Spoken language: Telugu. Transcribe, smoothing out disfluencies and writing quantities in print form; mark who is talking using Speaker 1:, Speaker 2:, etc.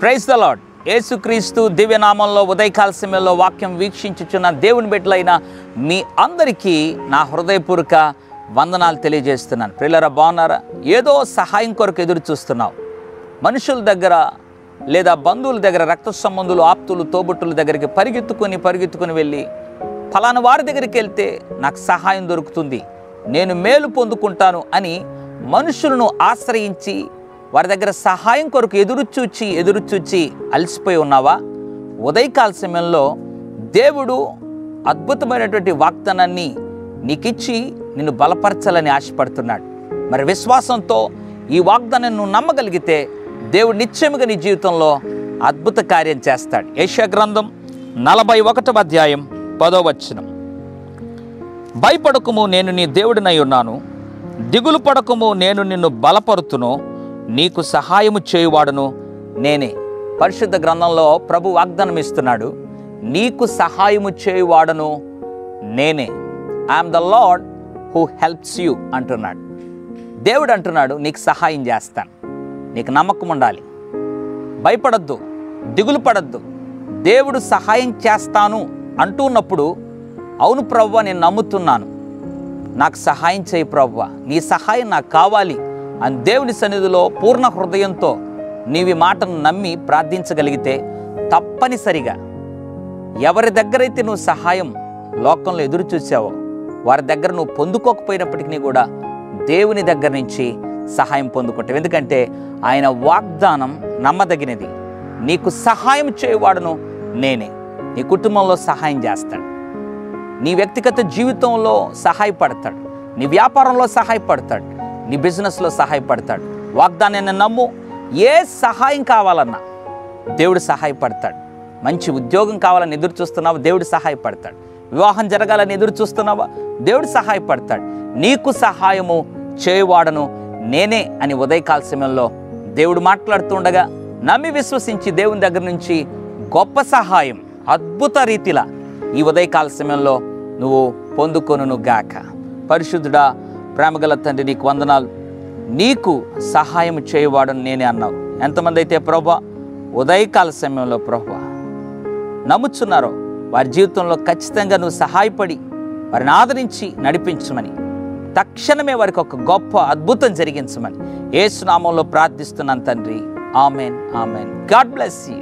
Speaker 1: Praise the lord. యేసుక్రీస్తు దివ్యనామంలో ఉదయకాల సమయంలో వాక్యం వీక్షించుచున్న దేవుని బిడ్డలైన మీ అందరికీ నా హృదయపూర్వక వందనాలు తెలియజేస్తున్నాను. ప్రియులారా, బాగున్నారా? ఏదో సహాయం కొరకు ఎదురు చూస్తున్నావు. మనుషుల దగ్గర లేదా బంధువుల దగ్గర, రక్త సంబంధులు, ఆప్తులు, తోబుట్టుల దగ్గరికి పరిగెత్తుకుని వెళ్ళి ఫలానా వారి దగ్గరికి వెళ్తే నాకు సహాయం దొరుకుతుంది, నేను మేలు పొందుకుంటాను అని మనుషులను ఆశ్రయించి వారి దగ్గర సహాయం కొరకు ఎదురుచూచి అలసిపోయి ఉన్నావా? ఉదయకాల సమయంలో దేవుడు అద్భుతమైనటువంటి వాగ్దానాన్ని నీకిచ్చి నిన్ను బలపరచాలని ఆశపడుతున్నాడు. మరి విశ్వాసంతో ఈ వాగ్దానాన్ని నువ్వు నమ్మగలిగితే దేవుడు నిశ్చయముగా నీ జీవితంలో అద్భుత కార్యం చేస్తాడు. యెషయా గ్రంథం 41వ అధ్యాయం 10వ వచనం. భయపడకుము, నేను నీ దేవుడినై ఉన్నాను, దిగులు పడకుము, నేను నిన్ను బలపరుతును, నీకు సహాయము చేయువాడును నేనే. పరిశుద్ధ గ్రంథంలో ప్రభు వాగ్దానం ఇస్తున్నాడు, నీకు సహాయము చేయువాడును నేనే. I'm the lord who helps you అంటున్నాడు. దేవుడు అంటున్నాడు, నీకు సహాయం చేస్తాను. నీకు నమ్మకం ఉండాలి, భయపడద్దు, దిగులు పడద్దు. దేవుడు సహాయం చేస్తాను అంటున్నప్పుడు, అవును ప్రభువా, నేను నమ్ముతున్నాను, నాకు సహాయం చేయి ప్రభువా, నీ సహాయం నాకు కావాలి అని దేవుని సన్నిధిలో పూర్ణ హృదయంతో నీవి మాటను నమ్మి ప్రార్థించగలిగితే తప్పనిసరిగా ఎవరి దగ్గరైతే నువ్వు సహాయం లోకంలో ఎదురు చూసావో వారి దగ్గర నువ్వు పొందుకోకపోయినప్పటికీ కూడా దేవుని దగ్గర నుంచి సహాయం పొందుకుంటావు. ఎందుకంటే ఆయన వాగ్దానం నమ్మదగినది. నీకు సహాయం చేయవాడును నేనే. నీ కుటుంబంలో సహాయం చేస్తాడు, నీ వ్యక్తిగత జీవితంలో సహాయపడతాడు, నీ వ్యాపారంలో సహాయపడతాడు, నీ బిజినెస్లో సహాయపడతాడు. వాగ్దానాన్ని నమ్ము. ఏ సహాయం కావాలన్నా దేవుడు సహాయపడతాడు. మంచి ఉద్యోగం కావాలని ఎదురు చూస్తున్నావా? దేవుడు సహాయపడతాడు. వివాహం జరగాలని ఎదురు చూస్తున్నావా? దేవుడు సహాయపడతాడు. నీకు సహాయము చేయవాడను నేనే అని ఉదయకాల సమయంలో దేవుడు మాట్లాడుతుండగా నమ్మి విశ్వసించి దేవుని దగ్గర నుంచి గొప్ప సహాయం అద్భుత రీతిలా ఈ ఉదయకాల సమయంలో నువ్వు పొందుకొనును గాక. పరిశుద్ధుడా, ప్రేమగల తండ్రి, నీకు వందనాలు. నీకు సహాయం చేయవాడని నేనే అన్నావు. ఎంతమంది అయితే ప్రభా ఉదయకాల సమయంలో ప్రభా నమ్ముచున్నారో వారి జీవితంలో ఖచ్చితంగా నువ్వు సహాయపడి వారిని ఆదరించి నడిపించమని, తక్షణమే వారికి ఒక గొప్ప అద్భుతం జరిగించమని యేసు నామంలో ప్రార్థిస్తున్నాను తండ్రి. Amen, amen. God bless you.